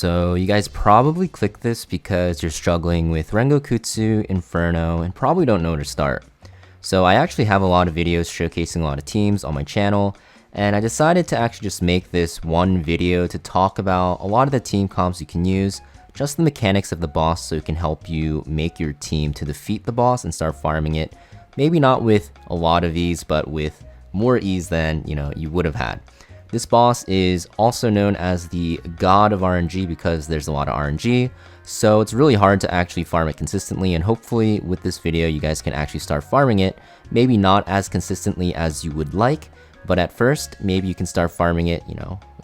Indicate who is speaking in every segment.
Speaker 1: So you guys probably clicked this because you're struggling with Rengokutsu, Inferno, and probably don't know where to start. So I actually have a lot of videos showcasing a lot of teams on my channel, and I decided to actually just make this one video to talk about a lot of the team comps you can use, just the mechanics of the boss so it can help you make your team to defeat the boss and start farming it. Maybe not with a lot of ease, but with more ease than you would have had. This boss is also known as the god of RNG because there's a lot of RNG, so it's really hard to actually farm it consistently, and hopefully with this video you guys can actually start farming it, maybe not as consistently as you would like, but at first maybe you can start farming it,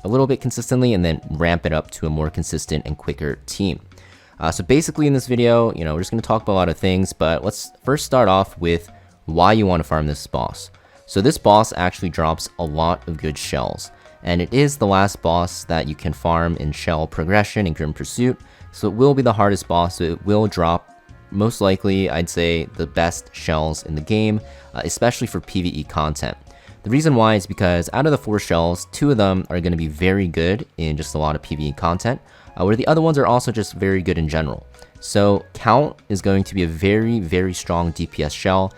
Speaker 1: a little bit consistently and then ramp it up to a more consistent and quicker team. So basically in this video, we're just going to talk about a lot of things, but let's first start off with why you want to farm this boss. So this boss actually drops a lot of good shells, and it is the last boss that you can farm in shell progression in Grim Pursuit, so it will be the hardest boss, so it will drop, most likely, I'd say, the best shells in the game, especially for PvE content. The reason why is because out of the 4 shells, 2 of them are going to be very good in just a lot of PvE content, where the other ones are also just very good in general. So Count is going to be a very, very strong DPS shell.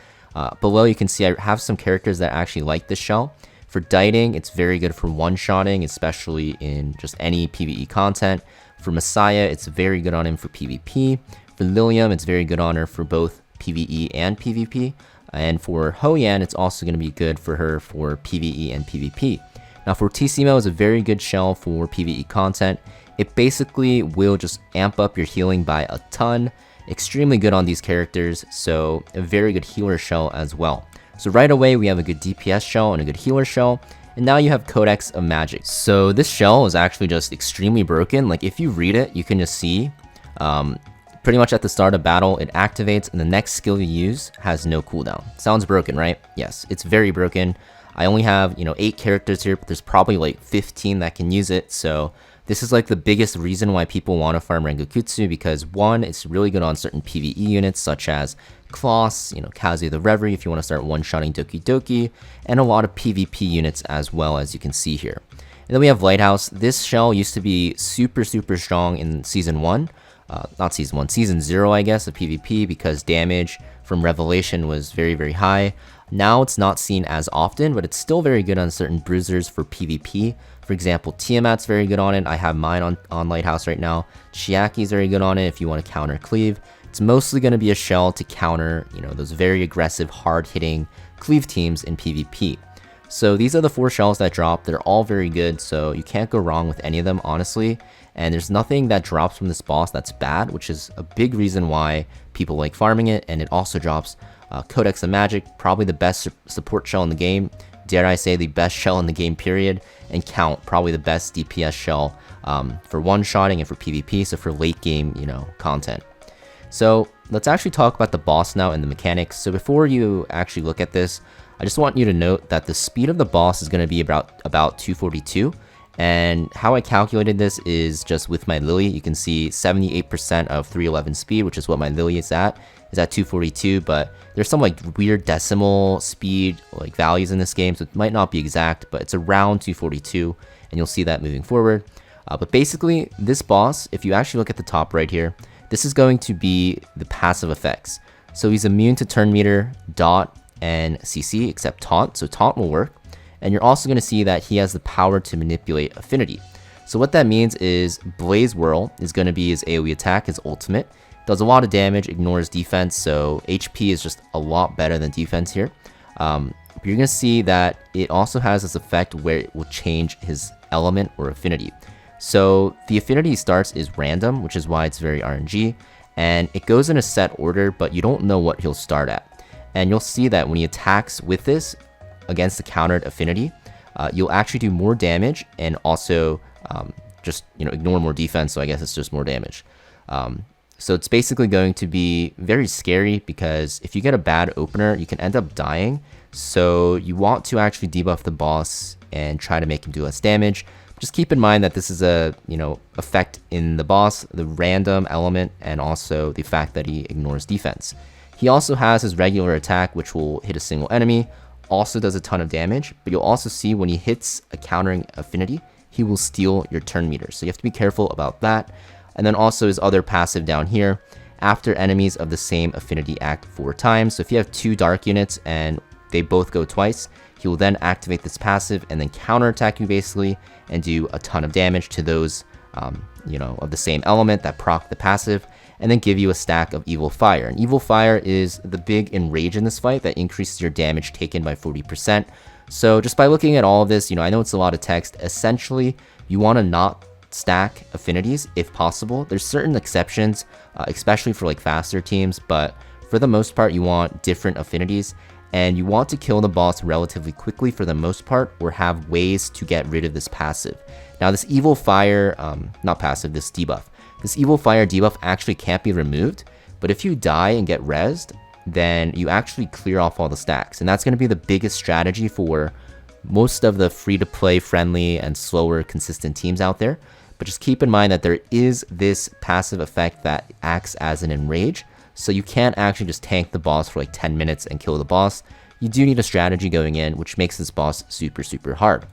Speaker 1: Below you can see I have some characters that actually like this shell. For Dieting, it's very good for one-shotting, especially in just any PvE content. For Messiah, it's very good on him for PvP. For Lilium, it's very good on her for both PvE and PvP. And for Hoyan, it's also going to be good for her for PvE and PvP. Now for Tissimo, is a very good shell for PvE content. It basically will just amp up your healing by a ton. Extremely good on these characters, so a very good healer shell as well. So right away we have a good DPS shell and a good healer shell, and now you have Codex of Magic. So this shell is actually just extremely broken. Like if you read it, you can just see pretty much at the start of battle it activates and the next skill you use has no cooldown. Sounds broken, right? Yes, it's very broken. I only have 8 characters here, but there's probably like 15 that can use it, so this is like the biggest reason why people want to farm Rengokutsu, because 1, it's really good on certain PvE units such as Kloss, Kazuya the Reverie if you want to start one-shotting Doki Doki, and a lot of PvP units as well, as you can see here. And then we have Lighthouse. This shell used to be super strong in Season 1, not Season 1, Season 0 I guess, of PvP, because damage from Revelation was very high. Now it's not seen as often, but it's still very good on certain bruisers for PvP. For example, Tiamat's very good on it. I have mine on Lighthouse right now. Chiaki's very good on it if you want to counter cleave. It's mostly going to be a shell to counter, those very aggressive, hard-hitting cleave teams in PvP. So these are the 4 shells that drop. They're all very good, so you can't go wrong with any of them, honestly. And there's nothing that drops from this boss that's bad, which is a big reason why people like farming it. And it also drops Codex of Magic, probably the best support shell in the game. Dare I say the best shell in the game, period. And Count, probably the best DPS shell for one-shotting and for PvP, so for late game, content. So let's actually talk about the boss now and the mechanics. So before you actually look at this, I just want you to note that the speed of the boss is going to be about 242. And how I calculated this is just with my Lily. You can see 78% of 311 speed, which is what my Lily is at 242, but there's some like weird decimal speed like values in this game, so it might not be exact, but it's around 242, and you'll see that moving forward. But basically, this boss, if you actually look at the top right here, this is going to be the passive effects. So he's immune to turn meter, dot, and CC, except taunt, so taunt will work. And you're also going to see that he has the power to manipulate affinity. So what that means is Blaze Whirl is going to be his AoE attack, his ultimate. Does a lot of damage, ignores defense, so HP is just a lot better than defense here. But you're going to see that it also has this effect where it will change his element or affinity. So the affinity starts is random, which is why it's very RNG, and it goes in a set order, but you don't know what he'll start at. And you'll see that when he attacks with this against the countered affinity, you'll actually do more damage and also just ignore more defense, so I guess it's just more damage. So it's basically going to be very scary, because if you get a bad opener, you can end up dying. So you want to actually debuff the boss and try to make him do less damage. Just keep in mind that this is a effect in the boss, the random element, and also the fact that he ignores defense. He also has his regular attack, which will hit a single enemy, also does a ton of damage, but you'll also see when he hits a countering affinity, he will steal your turn meter. So you have to be careful about that. And then also his other passive down here, after enemies of the same affinity act 4 times. So if you have 2 dark units and they both go twice, he will then activate this passive and then counterattack you basically and do a ton of damage to those, of the same element that proc the passive, and then give you a stack of Evil Fire. And Evil Fire is the big enrage in this fight that increases your damage taken by 40%. So just by looking at all of this, I know it's a lot of text. Essentially, you want to not stack affinities if possible. There's certain exceptions, especially for like faster teams, but for the most part, you want different affinities. And you want to kill the boss relatively quickly for the most part, or have ways to get rid of this passive. Now this Evil Fire, not passive, this debuff. This Evil Fire debuff actually can't be removed, but if you die and get rezzed, then you actually clear off all the stacks. And that's going to be the biggest strategy for most of the free-to-play friendly and slower consistent teams out there. But just keep in mind that there is this passive effect that acts as an enrage. So you can't actually just tank the boss for like 10 minutes and kill the boss. You do need a strategy going in, which makes this boss super, super hard.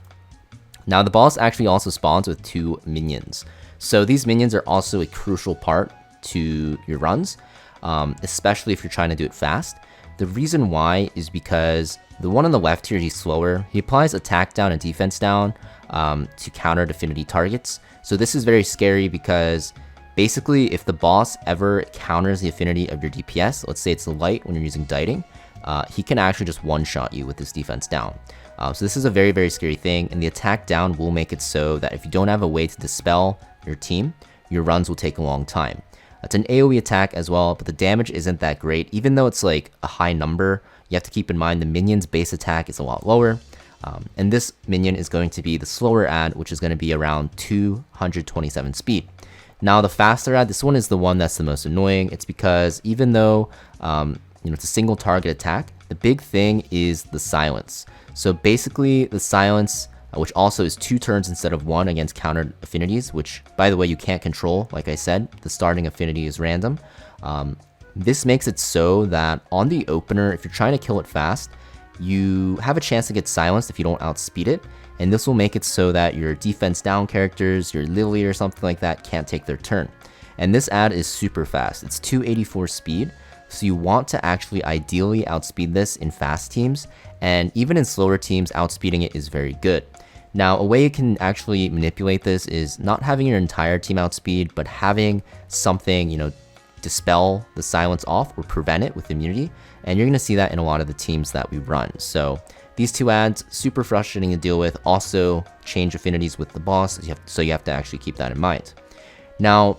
Speaker 1: Now the boss actually also spawns with 2 minions. So these minions are also a crucial part to your runs, especially if you're trying to do it fast. The reason why is because the one on the left here, he's slower. He applies attack down and defense down to counter affinity targets. So this is very scary because basically, if the boss ever counters the affinity of your DPS, let's say it's the light when you're using Diting, he can actually just one-shot you with this defense down. So this is a very, very scary thing, and the attack down will make it so that if you don't have a way to dispel your team, your runs will take a long time. It's an AoE attack as well, but the damage isn't that great. Even though it's like a high number, you have to keep in mind the minion's base attack is a lot lower. And this minion is going to be the slower ad, which is going to be around 227 speed. Now the faster ad, this one is the one that's the most annoying. It's because even though it's a single target attack, the big thing is the silence. So basically the silence, which also is 2 turns instead of 1 against countered affinities, which by the way you can't control. Like I said, the starting affinity is random. This makes it so that on the opener, if you're trying to kill it fast, you have a chance to get silenced if you don't outspeed it. And this will make it so that your defense down characters, your Lily or something like that, can't take their turn. And this ad is super fast. It's 284 speed. So you want to actually ideally outspeed this in fast teams. And even in slower teams, outspeeding it is very good. Now, a way you can actually manipulate this is not having your entire team outspeed, but having something, dispel the silence off or prevent it with immunity. And you're going to see that in a lot of the teams that we run. So these 2 ads, super frustrating to deal with. Also change affinities with the boss, so you have to actually keep that in mind. Now,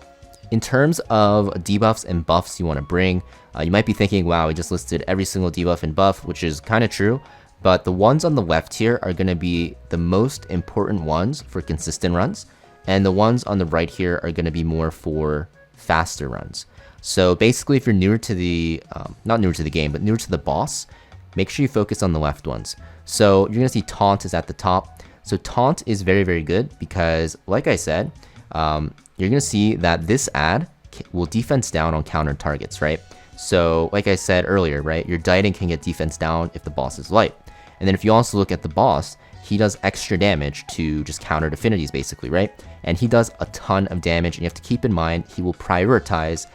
Speaker 1: in terms of debuffs and buffs you want to bring, you might be thinking, wow, we just listed every single debuff and buff, which is kind of true. But the ones on the left here are going to be the most important ones for consistent runs. And the ones on the right here are going to be more for faster runs. So basically, if you're newer to the, not newer to the game, but newer to the boss, make sure you focus on the left ones. So you're going to see Taunt is at the top. So Taunt is very, very good because, like I said, you're going to see that this ad will defense down on countered targets, right? So like I said earlier, right, your Diting can get defense down if the boss is light. And then if you also look at the boss, he does extra damage to just countered affinities basically, right? And he does a ton of damage, and you have to keep in mind he will prioritize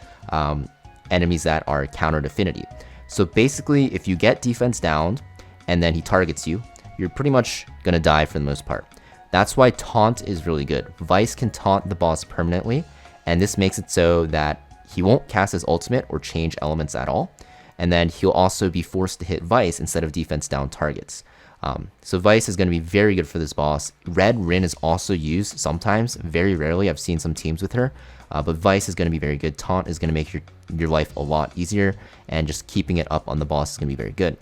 Speaker 1: enemies that are countered affinity. So basically, if you get defense down and then he targets you, you're pretty much gonna die for the most part. That's why Taunt is really good. Vice can taunt the boss permanently, and this makes it so that he won't cast his ultimate or change elements at all. And then he'll also be forced to hit Vice instead of defense down targets. So Vice is going to be very good for this boss. Red Rin is also used sometimes, very rarely. I've seen some teams with her, but Vice is going to be very good. Taunt is going to make your life a lot easier, and just keeping it up on the boss is going to be very good.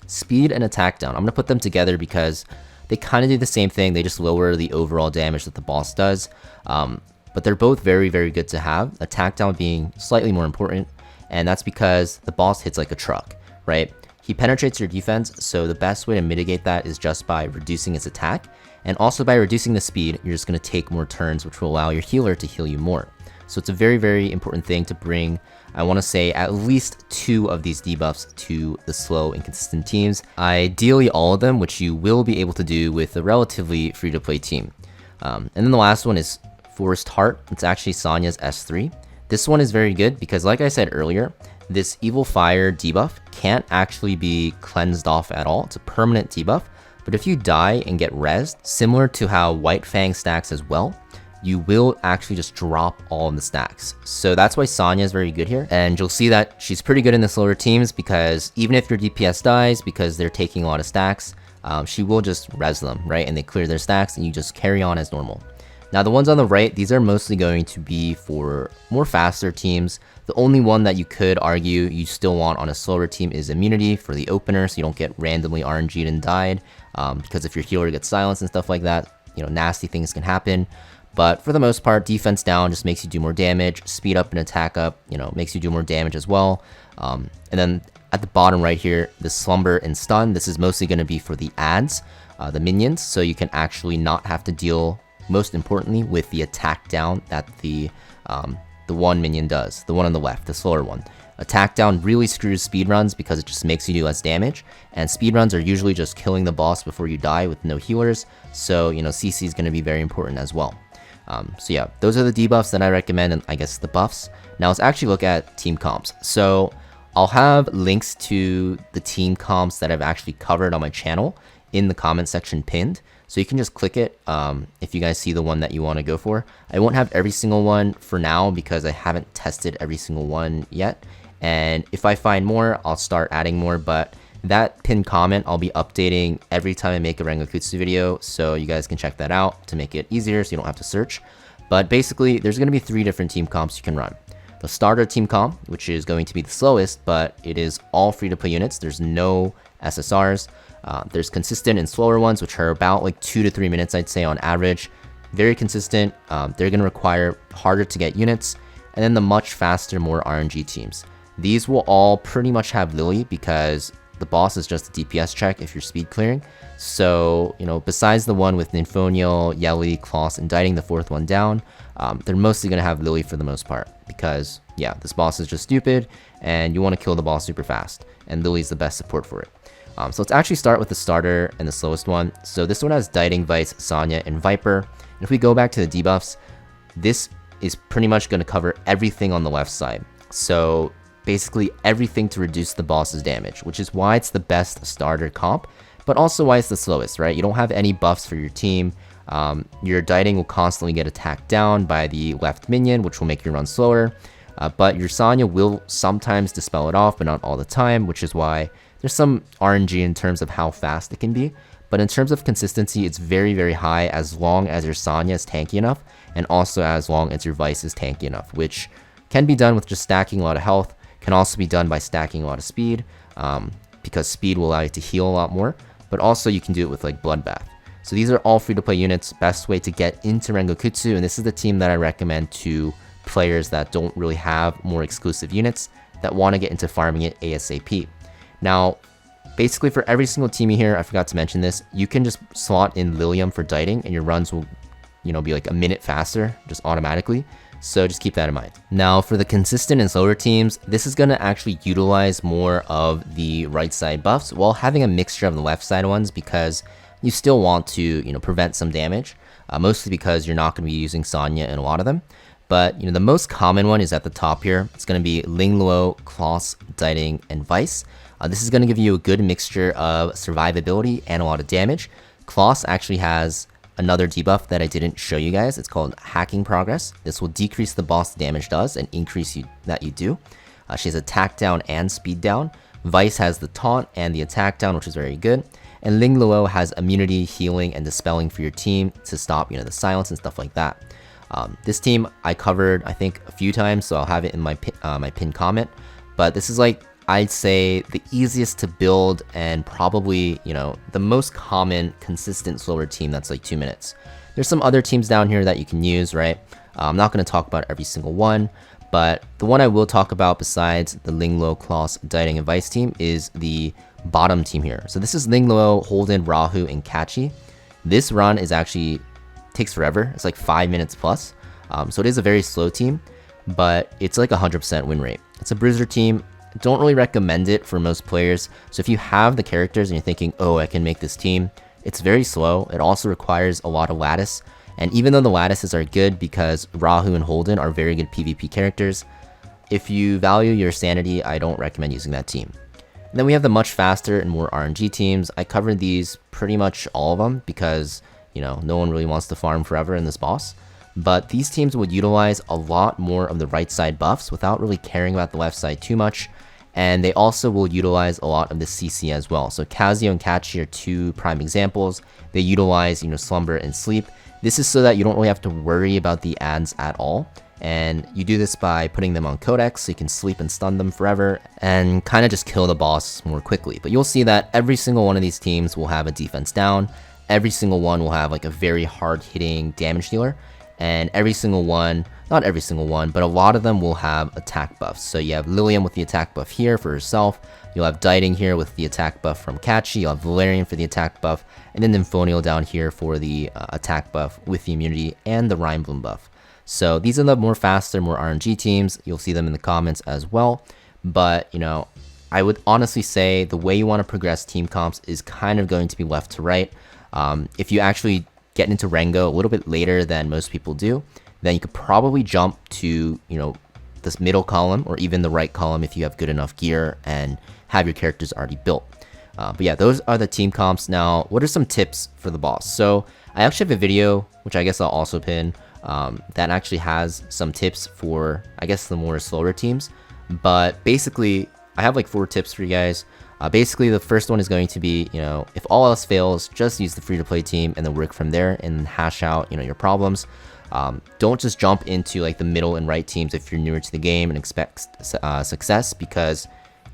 Speaker 1: Speed and attack down, I'm going to put them together because they kind of do the same thing. They just lower the overall damage that the boss does. But they're both very, very good to have. Attack down being slightly more important, and that's because the boss hits like a truck, right? He penetrates your defense, so the best way to mitigate that is just by reducing his attack, and also by reducing the speed, you're just going to take more turns, which will allow your healer to heal you more. So it's a very, very important thing to bring, I want to say, at least 2 of these debuffs to the slow and consistent teams. Ideally all of them, which you will be able to do with a relatively free-to-play team. And then the last one is Forest Heart. It's actually Sonya's S3. This one is very good because, like I said earlier, this Evil Fire debuff can't actually be cleansed off at all. It's a permanent debuff, but if you die and get rezzed, similar to how White Fang stacks as well, you will actually just drop all of the stacks. So that's why Sonya is very good here. And you'll see that she's pretty good in the slower teams because even if your DPS dies because they're taking a lot of stacks, she will just res them, right? And they clear their stacks and you just carry on as normal. Now the ones on the right, these are mostly going to be for more faster teams. The only one that you could argue you still want on a slower team is immunity for the opener, so you don't get randomly RNG'd and died. Because if your healer gets silenced and stuff like that, nasty things can happen. But for the most part, defense down just makes you do more damage. Speed up and attack up, makes you do more damage as well. And then at the bottom right here, the slumber and stun. This is mostly going to be for the ads, the minions, so you can actually not have to deal, most importantly, with the attack down that the one minion does, the one on the left, the slower one. Attack down really screws speedruns because it just makes you do less damage, and speedruns are usually just killing the boss before you die with no healers, so CC is going to be very important as well. So yeah, those are the debuffs that I recommend, and I guess the buffs. Now let's actually look at team comps. So I'll have links to the team comps that I've actually covered on my channel in the comment section pinned. So you can just click it if you guys see the one that you want to go for. I won't have every single one for now because I haven't tested every single one yet. And if I find more, I'll start adding more. But that pinned comment, I'll be updating every time I make a Rengokutsu video. So you guys can check that out to make it easier so you don't have to search. But basically, there's going to be 3 different team comps you can run. The starter team comp, which is going to be the slowest, but it is all free-to-play units. There's no SSRs. There's consistent and slower ones, which are about like 2 to 3 minutes, I'd say, on average. Very consistent. They're going to require harder to get units. And then the much faster, more RNG teams. These will all pretty much have Lily because the boss is just a DPS check if you're speed clearing. So, besides the one with Nymphonial, Yeli, Kloss, indicting the 4th one down, they're mostly going to have Lily for the most part because, yeah, this boss is just stupid and you want to kill the boss super fast. And Lily's the best support for it. So let's actually start with the starter and the slowest one. So this one has Dieting, Vice, Sonya, and Viper. And if we go back to the debuffs, this is pretty much going to cover everything on the left side. So basically everything to reduce the boss's damage, which is why it's the best starter comp, but also why it's the slowest, right? You don't have any buffs for your team. Your Dieting will constantly get attacked down by the left minion, which will make you run slower. But your Sonya will sometimes dispel it off, but not all the time, which is why there's some RNG in terms of how fast it can be. But in terms of consistency, it's very, very high as long as your Sonya is tanky enough, and also as long as your Vice is tanky enough, which can be done with just stacking a lot of health, can also be done by stacking a lot of speed, because speed will allow you to heal a lot more, but also you can do it with like Bloodbath. So these are all free-to-play units, best way to get into Rengokutsu, and this is the team that I recommend to players that don't really have more exclusive units that want to get into farming it ASAP. Now, basically for every single team here, I forgot to mention this, you can just slot in Lilium for Dieting and your runs will, be like a minute faster, just automatically. So just keep that in mind. Now for the consistent and slower teams, this is going to actually utilize more of the right side buffs while having a mixture of the left side ones because you still want to, prevent some damage, mostly because you're not going to be using Sonya in a lot of them. But, the most common one is at the top here. It's going to be Lingluo, Kloss, Dieting, and Vice. This is going to give you a good mixture of survivability and a lot of damage. Kloss actually has another debuff that I didn't show you guys. It's called Hacking Progress. This will decrease the boss damage does and increase that you do. She has attack down and speed down. Vice has the taunt and the attack down, which is very good. And Lingluo has immunity, healing, and dispelling for your team to stop, the silence and stuff like that. This team I covered, I think, a few times, so I'll have it in my pinned comment. But this is like, I'd say, the easiest to build and probably, the most common, consistent, slower team that's like 2 minutes. There's some other teams down here that you can use, right? I'm not going to talk about every single one, but the one I will talk about besides the Lingluo, Kloss, Dieting, and Vice team is the bottom team here. So this is Lingluo, Holden, Rahu, and Kachi. This run is actually takes forever. It's like 5 minutes plus. So it is a very slow team, but it's like 100% win rate. It's a bruiser team. Don't really recommend it for most players. So if you have the characters and you're thinking, oh, I can make this team, it's very slow. It also requires a lot of lattice. And even though the lattices are good because Rahu and Holden are very good PvP characters, if you value your sanity, I don't recommend using that team. And then we have the much faster and more RNG teams. I covered these pretty much all of them because, you know, no one really wants to farm forever in this boss. But these teams would utilize a lot more of the right side buffs without really caring about the left side too much. And they also will utilize a lot of the CC as well. So Kazuya and Kachi are two prime examples. They utilize, you know, slumber and sleep. This is so that you don't really have to worry about the ads at all. And you do this by putting them on Codex so you can sleep and stun them forever and kind of just kill the boss more quickly. But you'll see that every single one of these teams will have a defense down. Every single one will have like a very hard hitting damage dealer. And every single one, not every single one, but a lot of them will have attack buffs. So you have Lilium with the attack buff here for herself. You'll have Dieting here with the attack buff from Kachi. You'll have Valerian for the attack buff. And then Nymphonial down here for the attack buff with the immunity and the Rhyme Bloom buff. So these are the more faster, more RNG teams. You'll see them in the comments as well. But, you know, I would honestly say the way you want to progress team comps is kind of going to be left to right. If you actually get into Rengo a little bit later than most people do, then you could probably jump to, you know, this middle column or even the right column if you have good enough gear and have your characters already built. But yeah, those are the team comps. Now, what are some tips for the boss? So I actually have a video, which I guess I'll also pin, that actually has some tips for, I guess, the more slower teams. But basically, I have like 4 tips for you guys. Basically, the first one is going to be, you know, if all else fails, just use the free-to-play team and then work from there and hash out, you know, your problems. Don't just jump into like the middle and right teams if you're newer to the game and expect success, because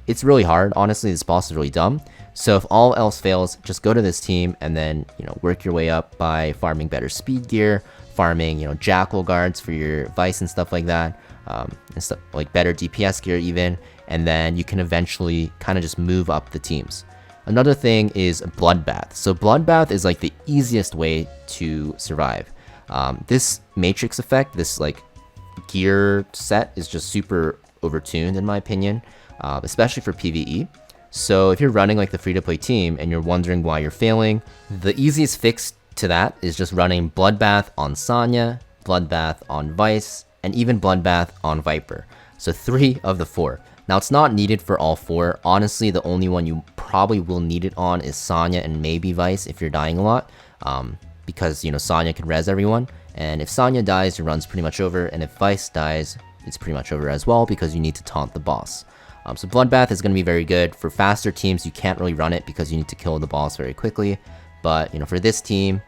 Speaker 1: it's really hard. Honestly, this boss is really dumb. So if all else fails, just go to this team and then, you know, work your way up by farming better speed gear, farming, you know, jackal guards for your vice and stuff like that, and stuff like better DPS gear even, and then you can eventually kind of just move up the teams. Another thing is Bloodbath. So Bloodbath is like the easiest way to survive. This matrix effect, this like gear set is just super overtuned in my opinion, especially for PvE. So if you're running like the free-to-play team and you're wondering why you're failing, the easiest fix to that is just running Bloodbath on Sanya, Bloodbath on Vice, and even Bloodbath on Viper. So 3 of the 4. Now it's not needed for all 4. Honestly, the only one you probably will need it on is Sanya and maybe Vice if you're dying a lot. Because, you know, Sanya can res everyone. And if Sanya dies, your run's pretty much over. And if Vice dies, it's pretty much over as well because you need to taunt the boss. So Bloodbath is going to be very good. For faster teams, you can't really run it because you need to kill the boss very quickly. But, you know, for this team,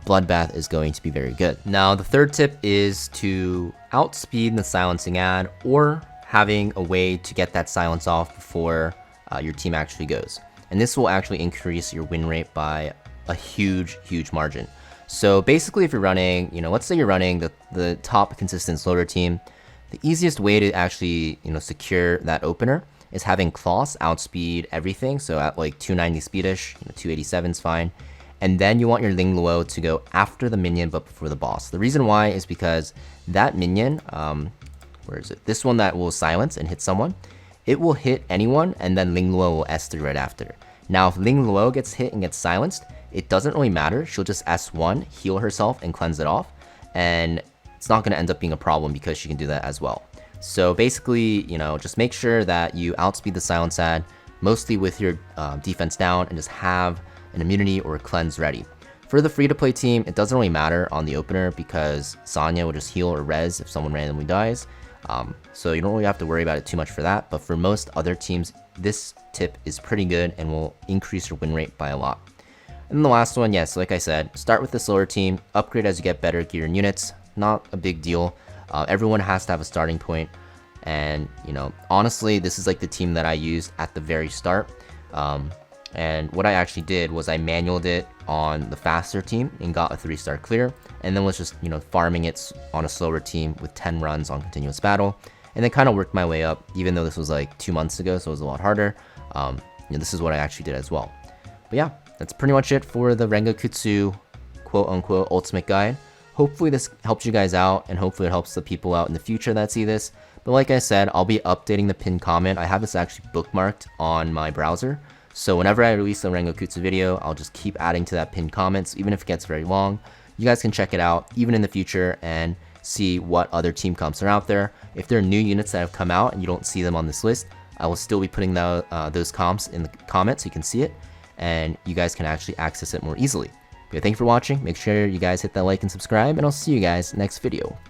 Speaker 1: Bloodbath is going to be very good. Now, the third tip is to outspeed the silencing ad or having a way to get that silence off before your team actually goes. And this will actually increase your win rate by a huge margin. So basically, if you're running, you know, let's say you're running the top consistent slower team, the easiest way to actually, you know, secure that opener is having Kloss outspeed everything. So at like 290 speedish, you know, 287 is fine. And then you want your Ling Luo to go after the minion but before the boss. The reason why is because that minion, where is it? This one that will silence and hit someone, it will hit anyone and then Ling Luo will S3 right after. Now if Ling Luo gets hit and gets silenced, it doesn't really matter. She'll just S1, heal herself and cleanse it off. And it's not going to end up being a problem because she can do that as well. So basically, you know, just make sure that you outspeed the silence ad, mostly with your defense down, and just have an immunity or a cleanse ready. For the free-to-play team, it doesn't really matter on the opener because Sanya will just heal or res if someone randomly dies. So you don't really have to worry about it too much for that. But for most other teams, this tip is pretty good and will increase your win rate by a lot. And then the last one, yes, like I said, start with the slower team, upgrade as you get better gear and units. Not a big deal. Everyone has to have a starting point. And, you know, honestly, this is like the team that I used at the very start. And what I actually did was I manualed it on the faster team and got a 3-star clear, and then was just, you know, farming it on a slower team with 10 runs on continuous battle, and then kind of worked my way up, even though this was like 2 months ago, so it was a lot harder. You know, this is what I actually did as well. But yeah, that's pretty much it for the Rengokutsu quote-unquote ultimate guide. Hopefully this helps you guys out, and hopefully it helps the people out in the future that see this. But like I said, I'll be updating the pinned comment. I have this actually bookmarked on my browser. So whenever I release a Rengokutsu video, I'll just keep adding to that pinned comment. So even if it gets very long, you guys can check it out even in the future and see what other team comps are out there. If there are new units that have come out and you don't see them on this list, I will still be putting those comps in the comments so you can see it, and you guys can actually access it more easily. But thank you for watching. Make sure you guys hit that like and subscribe, and I'll see you guys next video.